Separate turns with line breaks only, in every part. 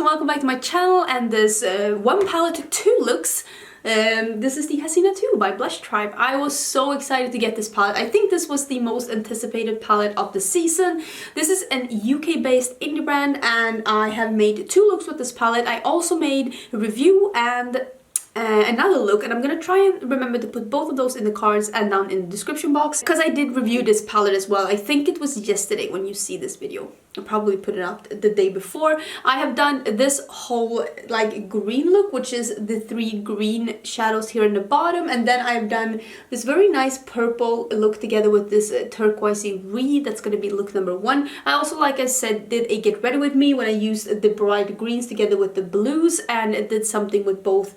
and welcome back to my channel and this one palette, two looks. This is the Hasina 2 by Blush Tribe. I was so excited to get this palette. I think this was the most anticipated palette of the season. This is an UK-based indie brand and I have made two looks with this palette. I also made a review and another look, and I'm gonna try and remember to put both of those in the cards and down in the description box because I did review this palette as well. I think it was yesterday when you see this video. I'll probably put it up the day before. I have done this whole like green look, which is the three green shadows here in the bottom, and then I've done this very nice purple look together with this turquoisey reed. That's gonna be look number one. I also, like I said, did a get ready with me when I used the bright greens together with the blues, and it did something with both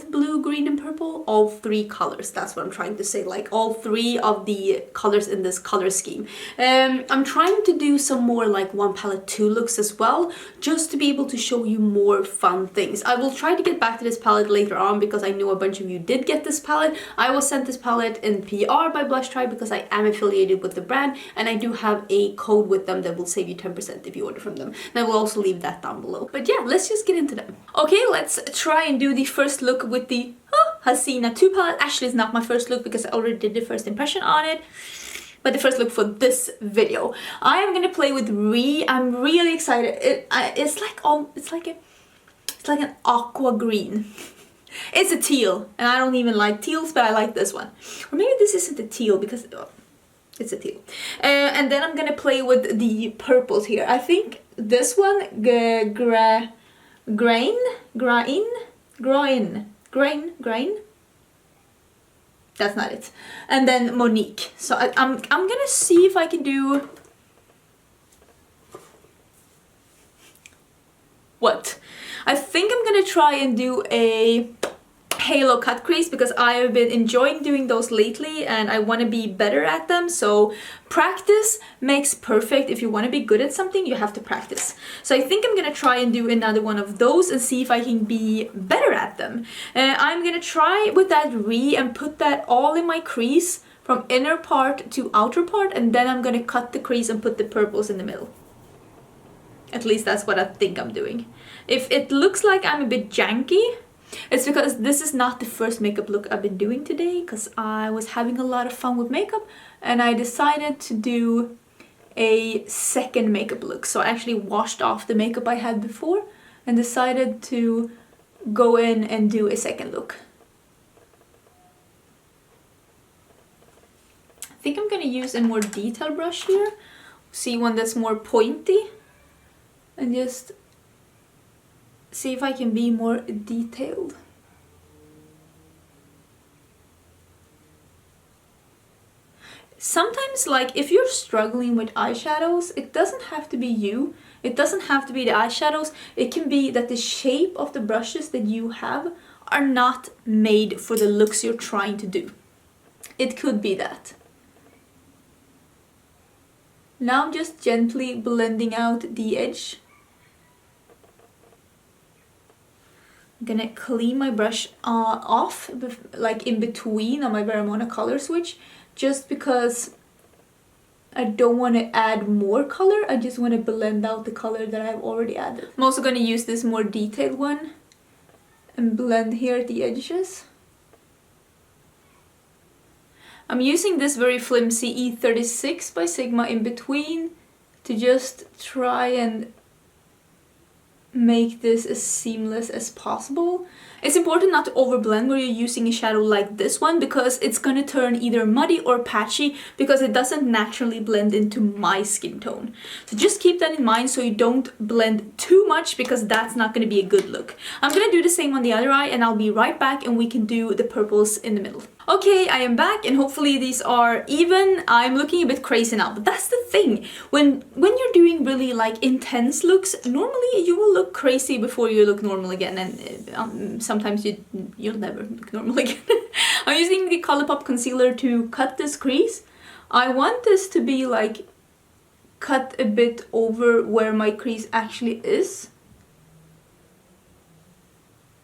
blue, green, and purple, all three colors. That's what I'm trying to say, like all three of the colors in this color scheme. I'm trying to do some more like one palette two looks as well, just to be able to show you more fun things. I will try to get back to this palette later on because I know a bunch of you did get this palette. I was sent this palette in PR by Blush Tribe because I am affiliated with the brand, and I do have a code with them that will save you 10% if you order from them. And I will also leave that down below. But yeah, let's just get into them. Okay, let's try and do the first look with the Hasina 2 palette. Actually, it's not my first look because I already did the first impression on it, but the first look for this video. I am gonna play with I'm really excited. It's like an aqua green. It's a teal, and I don't even like teals, but I like this one. Or maybe this isn't a teal because it's a teal. And then I'm gonna play with the purples here. I think this one, Grainne. That's not it. And then Monique. So I'm gonna see if I can do what? I think I'm gonna try and do a halo cut crease because I have been enjoying doing those lately and I want to be better at them. So practice makes perfect. If you want to be good at something, you have to practice. So I think I'm gonna try and do another one of those and see if I can be better at them. I'm gonna try with that and put that all in my crease from inner part to outer part, and then I'm gonna cut the crease and put the purples in the middle. At least that's what I think I'm doing. If it looks like I'm a bit janky, it's because this is not the first makeup look I've been doing today, because I was having a lot of fun with makeup and I decided to do a second makeup look. So I actually washed off the makeup I had before and decided to go in and do a second look. I think I'm gonna use a more detailed brush here. See one that's more pointy and just see if I can be more detailed. Sometimes, like, if you're struggling with eyeshadows, it doesn't have to be you. It doesn't have to be the eyeshadows. It can be that the shape of the brushes that you have are not made for the looks you're trying to do. It could be that. Now I'm just gently blending out the edge. I'm gonna clean my brush off, like in between on my Vermona color switch, just because I don't want to add more color. I just want to blend out the color that I've already added. I'm also gonna use this more detailed one and blend here at the edges. I'm using this very flimsy E36 by Sigma in between to just try and make this as seamless as possible. It's important not to overblend where you're using a shadow like this one because it's gonna turn either muddy or patchy because it doesn't naturally blend into my skin tone. So just keep that in mind so you don't blend too much because that's not gonna be a good look. I'm gonna do the same on the other eye and I'll be right back and we can do the purples in the middle. Okay, I am back and hopefully these are even. I'm looking a bit crazy now, but that's the thing. When you're doing really like intense looks, normally you will look crazy before you look normal again, and sometimes you'll never look normal again. I'm using the Colourpop concealer to cut this crease. I want this to be like cut a bit over where my crease actually is.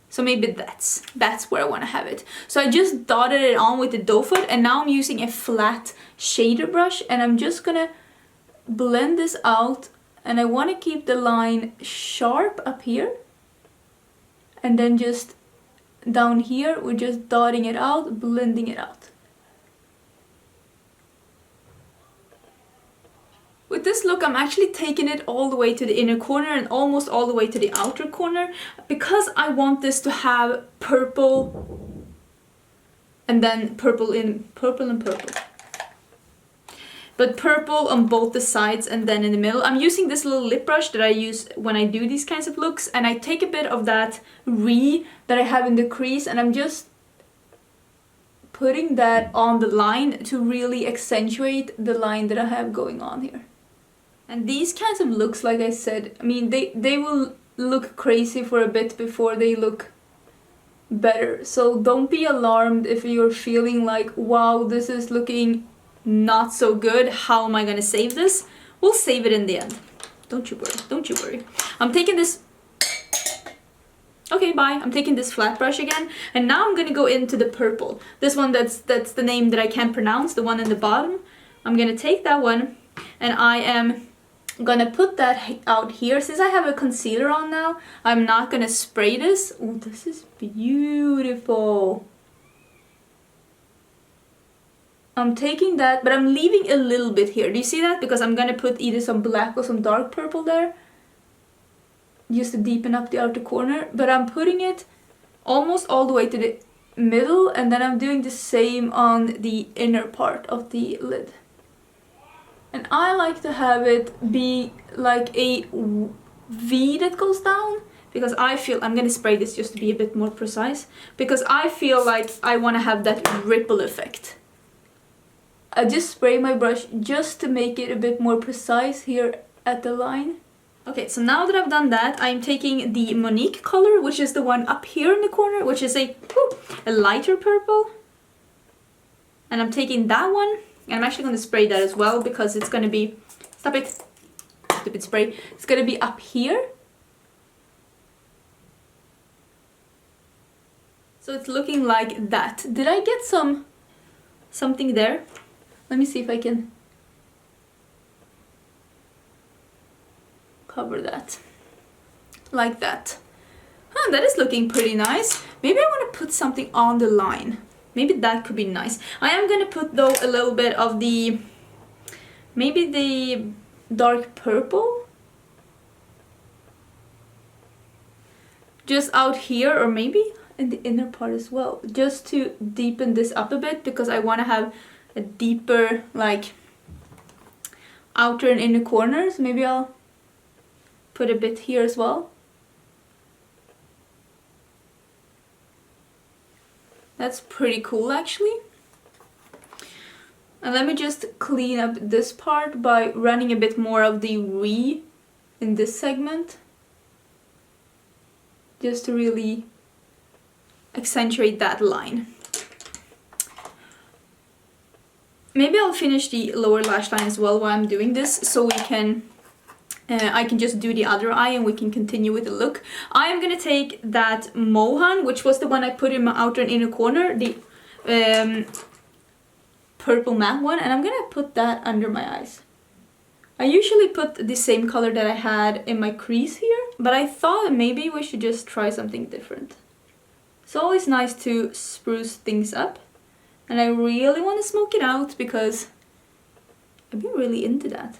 So maybe that's where I want to have it. So I just dotted it on with the doe foot, and now I'm using a flat shader brush and I'm just gonna blend this out And I want to keep the line sharp up here. And then just down here, we're just dotting it out, blending it out. With this look, I'm actually taking it all the way to the inner corner and almost all the way to the outer corner because I want this to have purple and then purple and purple. But purple on both the sides and then in the middle. I'm using this little lip brush that I use when I do these kinds of looks, and I take a bit of that that I have in the crease and I'm just putting that on the line to really accentuate the line that I have going on here. And these kinds of looks, like I said, I mean, they will look crazy for a bit before they look better. So don't be alarmed if you're feeling like, wow, this is looking not so good. How am I gonna save this? We'll save it in the end. Don't you worry, don't you worry. I'm taking this... Okay, bye. I'm taking this flat brush again, and now I'm gonna go into the purple. This one that's the name that I can't pronounce, the one in the bottom. I'm gonna take that one, and I am gonna put that out here. Since I have a concealer on now, I'm not gonna spray this. Oh, this is beautiful. I'm taking that, but I'm leaving a little bit here. Do you see that? Because I'm gonna put either some black or some dark purple there, just to deepen up the outer corner. But I'm putting it almost all the way to the middle, and then I'm doing the same on the inner part of the lid. And I like to have it be like a V that goes down, because I feel, I'm gonna spray this just to be a bit more precise, because I feel like I wanna have that ripple effect. I just spray my brush just to make it a bit more precise here at the line. Okay, so now that I've done that, I'm taking the Monique color, which is the one up here in the corner, which is a lighter purple. And I'm taking that one, and I'm actually going to spray that as well, because it's going to be... Stop it! Stupid spray. It's going to be up here. So it's looking like that. Did I get something there? Let me see if I can cover that. Like that. Huh, that is looking pretty nice. Maybe I want to put something on the line. Maybe that could be nice. I am going to put, though, a little bit of the... maybe the dark purple. Just out here, or maybe in the inner part as well. Just to deepen this up a bit, because I want to have a deeper, like, outer and inner corners. Maybe I'll put a bit here as well. That's pretty cool, actually. And let me just clean up this part by running a bit more of the re in this segment, just to really accentuate that line. Maybe I'll finish the lower lash line as well while I'm doing this, so we can I can just do the other eye and we can continue with the look. I am gonna take that Mohan, which was the one I put in my outer and inner corner, the purple matte one, and I'm gonna put that under my eyes. I usually put the same color that I had in my crease here, but I thought maybe we should just try something different. It's always nice to spruce things up, and I really want to smoke it out because I've been really into that.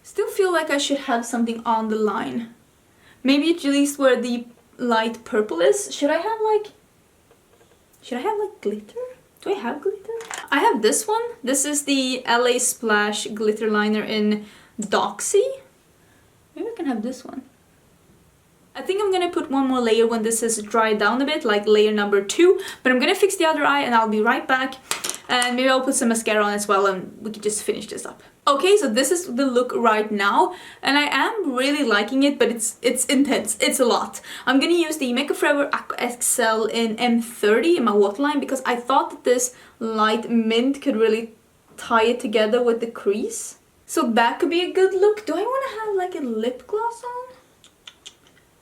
Still feel like I should have something on the line. Maybe at least where the light purple is. Should I have like glitter? Do I have glitter? I have this one. This is the LA Splash glitter liner in Doxie. Maybe I can have this one. I think I'm gonna put one more layer when this is dried down a bit, like layer number 2. But I'm gonna fix the other eye and I'll be right back. And maybe I'll put some mascara on as well and we can just finish this up. Okay, so this is the look right now, and I am really liking it, but it's intense. It's a lot. I'm gonna use the Makeup Forever Aqua XL in M30 in my waterline because I thought that this light mint could really tie it together with the crease. So that could be a good look. Do I want to have like a lip gloss on?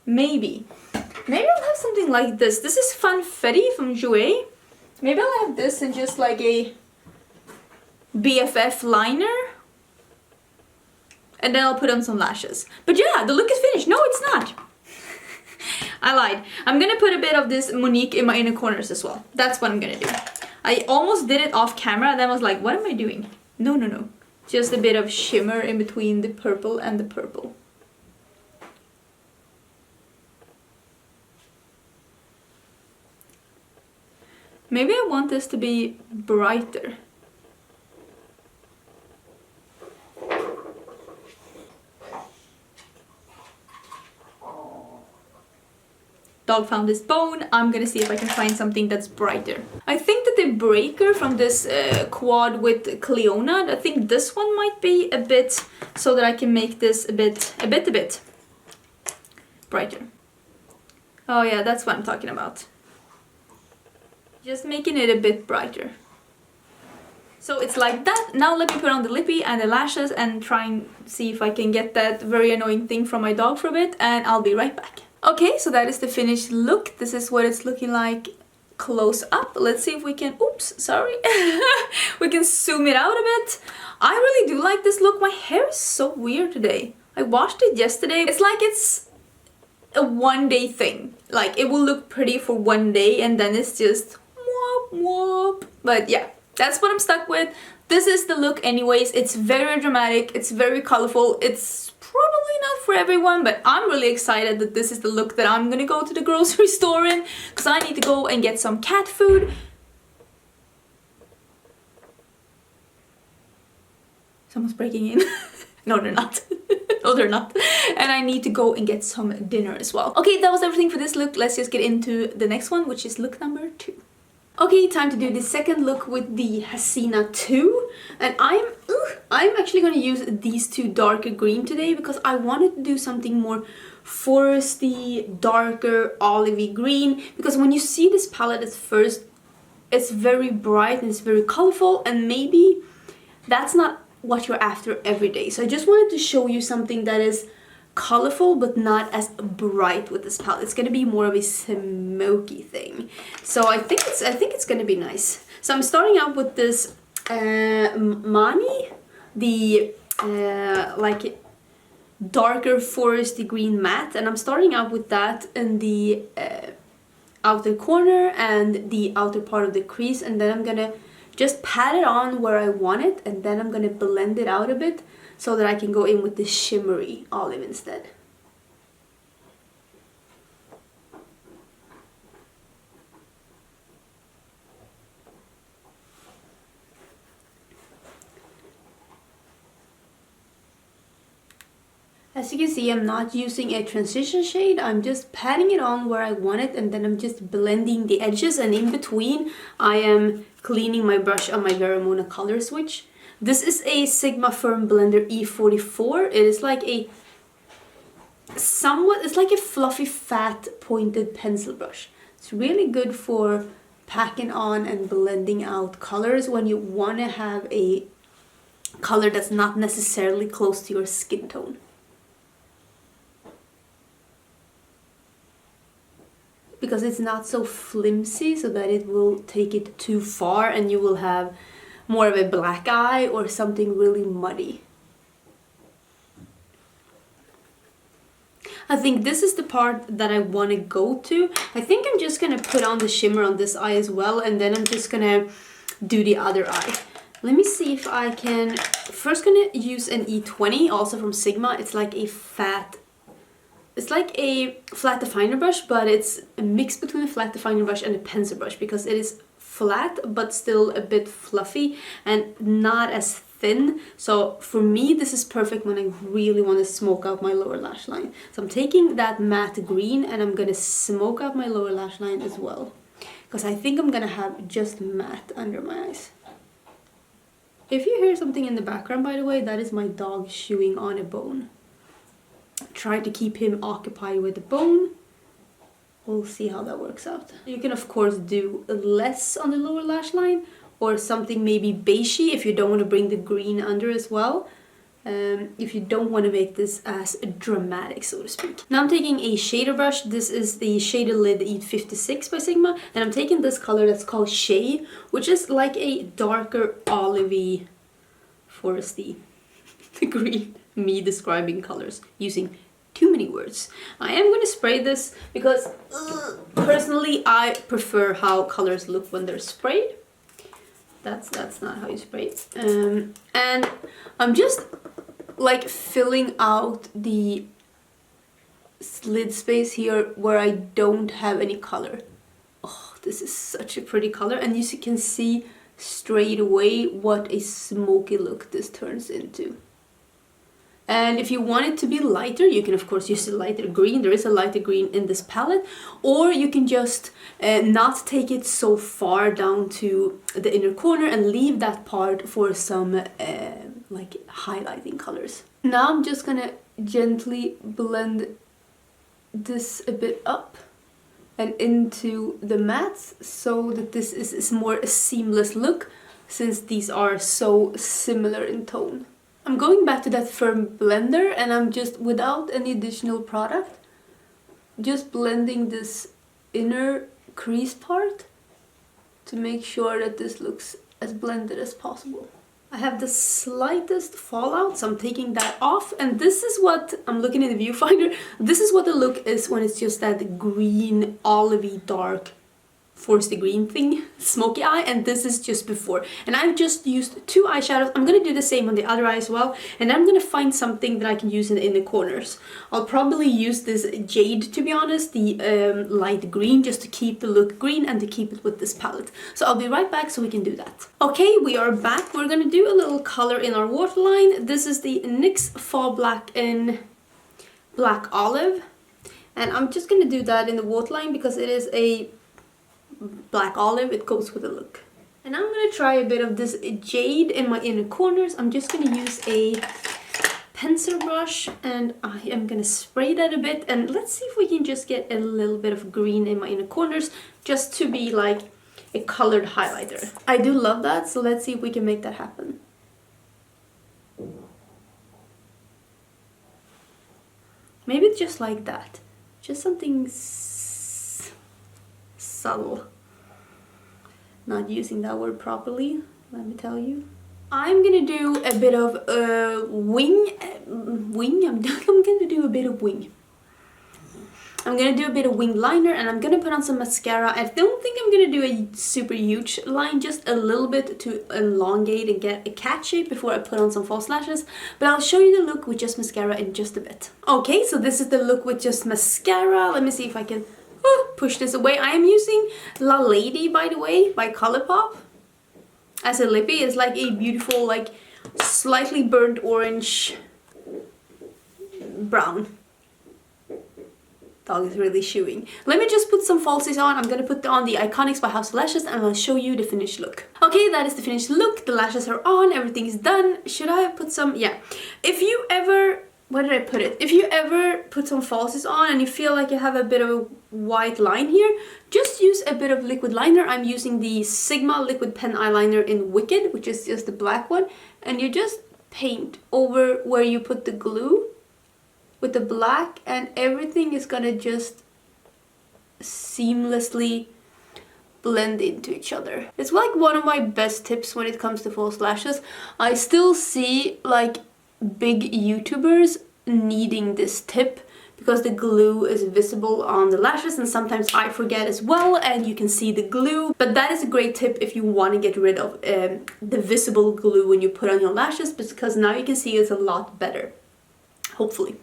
Maybe. Maybe I'll have something like this. This is Funfetti from Jouer. Maybe I'll have this in just like a BFF liner. and then I'll put on some lashes. But yeah, the look is finished. No, it's not. I lied. I'm gonna put a bit of this Monique in my inner corners as well. That's what I'm gonna do. I almost did it off camera, then I was like, what am I doing? No, no, no. Just a bit of shimmer in between the purple and the purple. Maybe I want this to be brighter. Dog found this bone. I'm gonna see if I can find something that's brighter. I think that the breaker from this quad with Clionadh, I think this one might be a bit, so that I can make this a bit brighter. Oh yeah, that's what I'm talking about. Just making it a bit brighter. So it's like that. Now let me put on the lippy and the lashes and try and see if I can get that very annoying thing from my dog for a bit, and I'll be right back. Okay, so that is the finished look. This is what it's looking like close up. Let's see if we can, oops, sorry. We can zoom it out a bit. I really do like this look. My hair is so weird today. I washed it yesterday. It's like it's a one-day thing. Like it will look pretty for one day and then it's just whoop whoop. But yeah, that's what I'm stuck with. This is the look anyways. It's very dramatic. It's very colorful. It's probably not for everyone, but I'm really excited that this is the look that I'm gonna go to the grocery store in, because I need to go and get some cat food. Someone's breaking in. No, they're not. No, they're not. And I need to go and get some dinner as well. Okay, that was everything for this look. Let's just get into the next one, which is look number 2. Okay, time to do the second look with the Hasina 2. And I'm actually going to use these two darker green today because I wanted to do something more foresty, darker, olivey green. Because when you see this palette at first, it's very bright and it's very colorful, and maybe that's not what you're after every day. So I just wanted to show you something that is colorful but not as bright with this palette. It's gonna be more of a smoky thing. So I think it's gonna be nice. So I'm starting out with this Manii, the like darker foresty green matte, and I'm starting out with that in the outer corner and the outer part of the crease, and then I'm gonna just pat it on where I want it, and then I'm gonna blend it out a bit so that I can go in with the shimmery olive instead. As you can see, I'm not using a transition shade. I'm just patting it on where I want it, and then I'm just blending the edges, and in between I am cleaning my brush on my Veromona color switch. This is a Sigma Firm Blender E44. It is like a it's like a fluffy, fat, pointed pencil brush. It's really good for packing on and blending out colors when you want to have a color that's not necessarily close to your skin tone. Because it's not so flimsy so that it will take it too far and you will have more of a black eye or something really muddy. I think this is the part that I want to go to. I think I'm just going to put on the shimmer on this eye as well, and then I'm just going to do the other eye. Let me see if I can... First going to use an E20, also from Sigma. It's like a fat... It's like a flat definer brush, but it's a mix between a flat definer brush and a pencil brush, because it is flat but still a bit fluffy and not as thin. So for me this is perfect when I really want to smoke out my lower lash line. So I'm taking that matte green and I'm gonna smoke out my lower lash line as well, because I think I'm gonna have just matte under my eyes. If you hear something in the background, by the way, that is my dog chewing on a bone. Try to keep him occupied with the bone. We'll see how that works out. You can of course do less on the lower lash line, or something maybe beigey if you don't want to bring the green under as well. If you don't want to make this as dramatic, so to speak. Now I'm taking a shader brush. This is the Shader Lid E56 by Sigma, and I'm taking this color that's called Shay, which is like a darker olivey foresty green. me describing colors using too many words. I am going to spray this because personally I prefer how colors look when they're sprayed. That's not how you spray it. And I'm just like filling out the lid space here where I don't have any color. Oh, this is such a pretty color, and you can see straight away what a smoky look this turns into. And if you want it to be lighter, you can of course use a lighter green. There is a lighter green in this palette, or you can just not take it so far down to the inner corner and leave that part for some like highlighting colors. Now I'm just gonna gently blend this a bit up and into the mattes so that this is more a seamless look, since these are so similar in tone. I'm going back to that firm blender, and I'm just, without any additional product, just blending this inner crease part to make sure that this looks as blended as possible. I have the slightest fallout, so I'm taking that off, and this is what I'm looking in the viewfinder. This is what the look is when it's just that green, olivey, dark, forced green thing, smoky eye, and this is just before. And I've just used 2 eyeshadows. I'm gonna do the same on the other eye as well, and I'm gonna find something that I can use in the corners. I'll probably use this Jade, to be honest, the light green, just to keep the look green and to keep it with this palette. So I'll be right back so we can do that. Okay, we are back. We're gonna do a little color in our waterline. This is the NYX Fall Black in Black Olive, and I'm just gonna do that in the waterline because it is a black olive, it goes with the look. And I'm gonna try a bit of this Jade in my inner corners. I'm just gonna use a pencil brush, and I am gonna spray that a bit, and let's see if we can just get a little bit of green in my inner corners, just to be like a colored highlighter. I do love that, so let's see if we can make that happen. Maybe it's just like that, just something subtle. Not using that word properly, let me tell you. I'm gonna do a bit of wing. I'm gonna do a bit of wing. I'm gonna do a bit of wing liner, and I'm gonna put on some mascara. I don't think I'm gonna do a super huge line, just a little bit to elongate and get a cat shape before I put on some false lashes. But I'll show you the look with just mascara in just a bit. Okay, so this is the look with just mascara. Let me see if I can push this away. I am using La Lady, by the way, by Colourpop as a lippy. It's like a beautiful, like slightly burnt orange brown. Dog is really chewing. Let me just put some falsies on. I'm gonna put on the Iconics by House of Lashes, and I'll show you the finished look. Okay, that is the finished look. The lashes are on, everything is done. Should I put some? Yeah. If you ever, where did I put it? If you ever put some falsies on and you feel like you have a bit of a white line here, just use a bit of liquid liner. I'm using the Sigma liquid pen eyeliner in Wicked, which is just the black one, and you just paint over where you put the glue with the black, and everything is gonna just seamlessly blend into each other. It's like one of my best tips when it comes to false lashes. I still see like big YouTubers needing this tip because the glue is visible on the lashes, and sometimes I forget as well, and you can see the glue. But that is a great tip if you want to get rid of the visible glue when you put on your lashes, because now you can see it's a lot better, hopefully.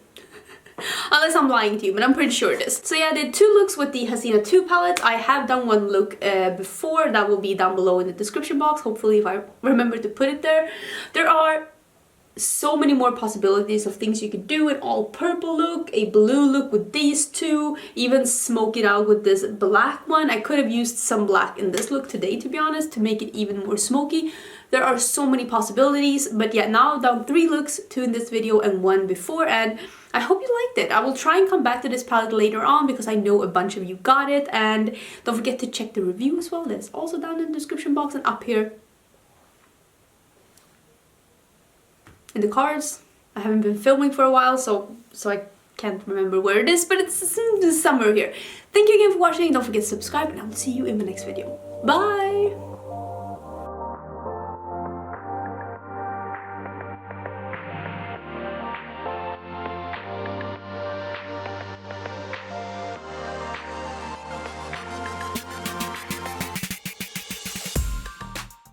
Unless I'm lying to you, but I'm pretty sure it is. So yeah, I did 2 looks with the Hasina 2 palette. I have done 1 look before, that will be down below in the description box, hopefully, if I remember to put it there. There are so many more possibilities of things you could do: an all purple look, a blue look with these 2, even smoke it out with this black one. I could have used some black in this look today, to be honest, to make it even more smoky. There are so many possibilities, but yeah, now I've done 3 looks, 2 in this video and 1 before, and I hope you liked it. I will try and come back to this palette later on because I know a bunch of you got it, and don't forget to check the review as well. That's also down in the description box and up here in the cards. I haven't been filming for a while, so I can't remember where it is, but it's somewhere here. Thank you again for watching. Don't forget to subscribe, and I will see you in the next video. Bye!